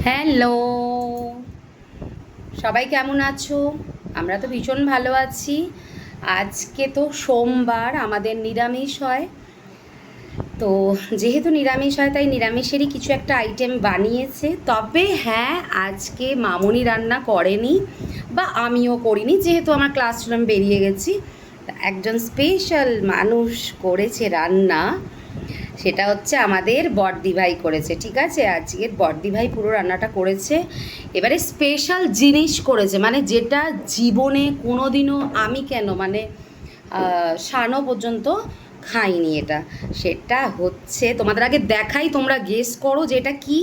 Hello, সবাই কেমন আছো? আমরা তো ভীষণ ভালো আছি। আজকে তো সোমবার, আমাদের নিরামিষ হয়। তো যেহেতু নিরামিষ হয় তাই নিরামিষেরই কিছু একটা আইটেম বানিয়েছে। তবে হ্যাঁ, আজকে মামুনি রান্না করেনি বা আমিও করিনি, যেহেতু আমার ক্লাসরুম বেরিয়ে গেছি। একজন স্পেশাল মানুষ করেছে রান্না, সেটা হচ্ছে আমাদের বড়দিভাই করেছে। ঠিক আছে, আজকের বড়দিভাই পুরো রান্নাটা করেছে। এবারে স্পেশাল জিনিস করেছে, মানে যেটা জীবনে কোনো দিনও আমি কেন মানে সানো পর্যন্ত খাইনি। এটা সেটা হচ্ছে, তোমাদের আগে দেখাই, তোমরা গেস করো যে এটা কী।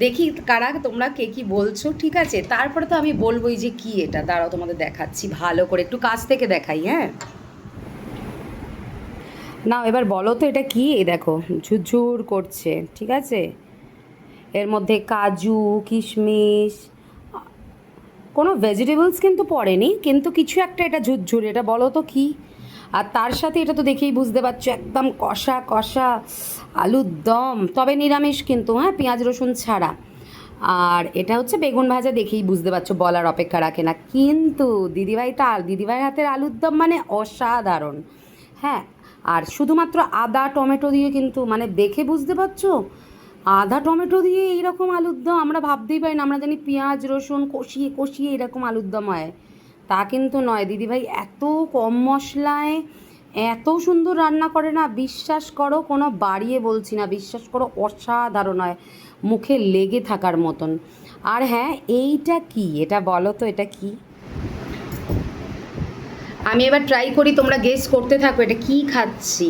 দেখি কারা তোমরা কে কী বলছো। ঠিক আছে, তারপরে তো আমি বলবোই যে কী এটা। দাঁড়াও, তোমাদের দেখাচ্ছি ভালো করে, একটু কাছ থেকে দেখাই। হ্যাঁ, নাও এবার বলো তো এটা কি। এই দেখো, ঝুরঝুর করছে। ঠিক আছে, এর মধ্যে কাজু, কিশমিশ, কোনো ভেজিটেবলস কিন্তু পড়েনি, কিন্তু কিছু একটা এটা ঝুরঝুর। এটা বলো তো কি। আর তার সাথে এটা তো দেখেই বুঝতে পারছো, একদম কষা কষা আলুর দম, তবে নিরামিষ কিন্তু, হ্যাঁ, পেঁয়াজ রসুন ছাড়া। আর এটা হচ্ছে বেগুন ভাজা, দেখেই বুঝতে পারছো, বলার অপেক্ষা রাখে না। কিন্তু দিদিভাইয়ের হাতের আলুর দম মানে অসাধারণ। হ্যাঁ, আর শুধুমাত্র আদা টমেটো দিয়ে, কিন্তু মানে দেখে বুঝতে পারছো, আদা টমেটো দিয়ে এইরকম আলুর দম আমরা ভাবতেই পারি না। আমরা জানি পেঁয়াজ রসুন কষিয়ে কষিয়ে এরকম আলুর দম হয়, তা কিন্তু নয়। দিদিভাই এত কম মশলায় এত সুন্দর রান্না করে না, বিশ্বাস করো, কোনো বাড়িয়ে বলছি না, বিশ্বাস করো, অসাধারণ হয়, মুখে লেগে থাকার মতন। আর হ্যাঁ, এইটা কি, এটা বলো তো এটা কি। আমি এবার ট্রাই করি, তোমরা গেস করতে থাকো এটা কি খাচ্ছি।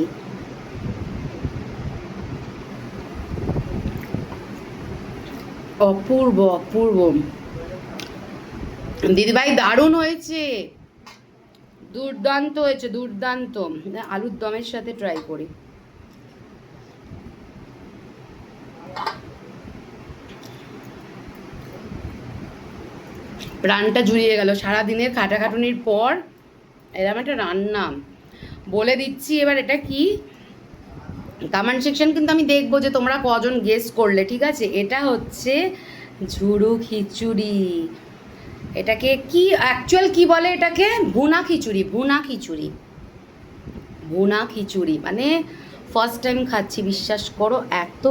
অপূর্ব অপূর্ব, দিদিভাই দারুণ হয়েছে, দুর্দান্ত হয়েছে, দুর্দান্ত। আলুর দমের সাথে ট্রাই করি। প্রাণটা জুড়িয়ে গেল সারাদিনের খাটাখাটুনির পর। এরকম একটা রান্না, বলে দিচ্ছি এবার এটা কি। কমেন্ট সেকশন কিন্তু আমি দেখবো যে তোমরা কজন গেস করলে। ঠিক আছে, এটা হচ্ছে ঝুড়ু খিচুড়ি। এটাকে কি অ্যাকচুয়াল কি বলে, এটাকে ভুনা খিচুড়ি, ভুনা খিচুড়ি, ভুনা খিচুড়ি। মানে ফার্স্ট টাইম খাচ্ছি, বিশ্বাস করো, এত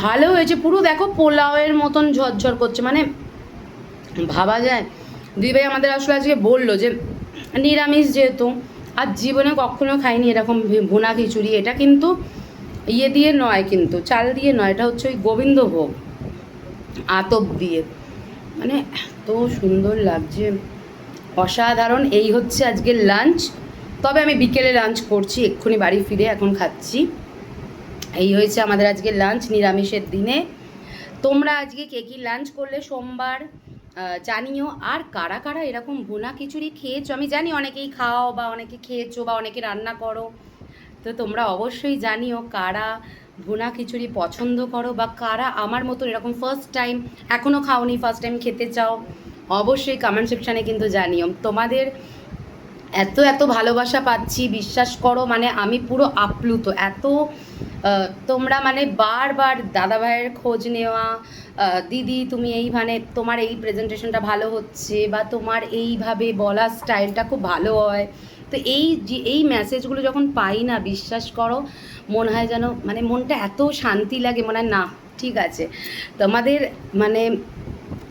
ভালো হয়েছে। পুরো দেখো পোলাওয়ের মতন ঝরঝর করছে, মানে ভাবা যায়। দিদিভাই আমাদের আসলে আজকে বললো যে নিরামিষ যেহেতু, আর জীবনে কখনো খাইনি এরকম ভুনা খিচুড়ি। এটা কিন্তু ইয়ে দিয়ে নয়, কিন্তু চাল দিয়ে নয়, এটা হচ্ছে ওই গোবিন্দভোগ আতপ দিয়ে। মানে এত সুন্দর লাগছে, অসাধারণ। এই হচ্ছে আজকের লাঞ্চ। তবে আমি বিকেলে লাঞ্চ করছি, এক্ষুনি বাড়ি ফিরে এখন খাচ্ছি। এই হয়েছে আমাদের আজকের লাঞ্চ নিরামিষের দিনে। তোমরা আজকে কে কী লাঞ্চ করলে সোমবার জানিও। আর কারা কারা এরকম ভুনা খিচুড়ি খেয়েছো, আমি জানি অনেকেই খাও বা অনেকে খেয়েছো বা অনেকে রান্না করো। তো তোমরা অবশ্যই জানিও কারা ভুনা খিচুড়ি পছন্দ করো, বা কারা আমার মতন এরকম ফার্স্ট টাইম এখনও খাওনি, ফার্স্ট টাইম খেতে চাও। অবশ্যই কমেন্ট সেকশানে কিন্তু জানিও। তোমাদের এত এত ভালোবাসা পাচ্ছি, বিশ্বাস করো, মানে আমি পুরো আপ্লুত। এত তোমরা মানে বারবার দাদাভাইয়ের খোঁজ নেওয়া, দিদি তুমি এই মানে তোমার এই প্রেজেন্টেশনটা ভালো হচ্ছে, বা তোমার এইভাবে বলার স্টাইলটা খুব ভালো হয়। তো এই যে এই মেসেজগুলো যখন পাই না, বিশ্বাস করো, মনে হয় যেন মানে মনটা এত শান্তি লাগে, মনে হয় না ঠিক আছে। তোমাদের মানে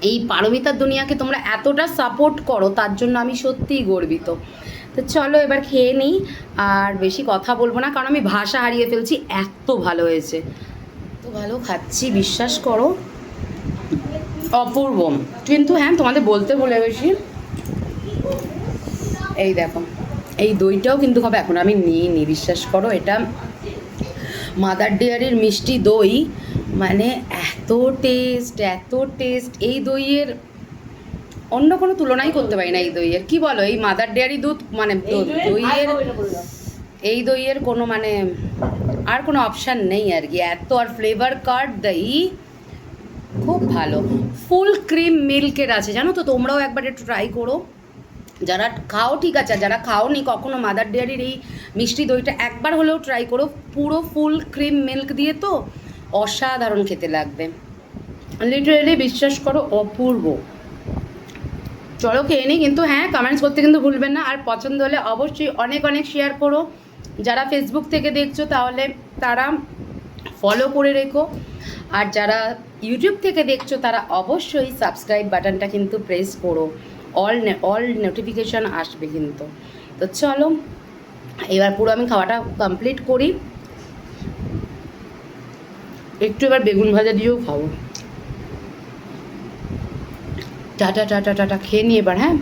এই পারমিতার দুনিয়াকে তোমরা এতটা সাপোর্ট করো, তার জন্য আমি সত্যিই গর্বিত। তো চলো এবার খেয়ে নিই, আর বেশি কথা বলবো না, কারণ আমি ভাষা হারিয়ে ফেলছি, এত ভালো হয়েছে, এত ভালো খাচ্ছি, বিশ্বাস করো, অপূর্ব। কিন্তু হ্যাঁ, তোমাদের বলতে বলে বেশি, এই দেখো, এই দইটাও কিন্তু হবে, এখন আমি নিইনি, বিশ্বাস করো। এটা মাদার ডেয়ারির মিষ্টি দই, মানে এত টেস্ট, এত টেস্ট। এই দইয়ের অন্য কোনো তুলনাই করতে পারি না। এই দইয়ের কি বলো, এই মাদার ডেয়ারি দুধ মানে দইয়ের, এই দইয়ের কোনো মানে আর কোনো অপশান নেই আর কি। এত আর ফ্লেভার কার্ড দই খুব ভালো, ফুল ক্রিম মিল্কের আছে, জানো তো। তোমরাও একবার একটু ট্রাই করো, যারা খাও ঠিক আছে, যারা খাওনি কখনো মাদার ডেয়ারির এই মিষ্টি দইটা, একবার হলেও ট্রাই করো। পুরো ফুল ক্রিম মিল্ক দিয়ে তো অসাধারণ খেতে লাগবে, লিটারেলি বিশ্বাস করো অপূর্ব। চলো খেয়ে নিই, কিন্তু হ্যাঁ কমেন্টস করতে কিন্তু ভুলবেন না, আর পছন্দ হলে অবশ্যই অনেক অনেক শেয়ার করো। যারা ফেসবুক থেকে দেখছো তাহলে তারা ফলো করে রেখো, আর যারা ইউটিউব থেকে দেখছো তারা অবশ্যই সাবস্ক্রাইব বাটনটা কিন্তু প্রেস করো, অল নোটিফিকেশান আসবে কিন্তু। তো চলো এবার পুরো আমি খাওয়াটা কমপ্লিট করি, একটু এবার বেগুন ভাজা দিয়েও খাবো। টাটা টাটা টাটা, খেয়ে নিই এবার, হ্যাঁ।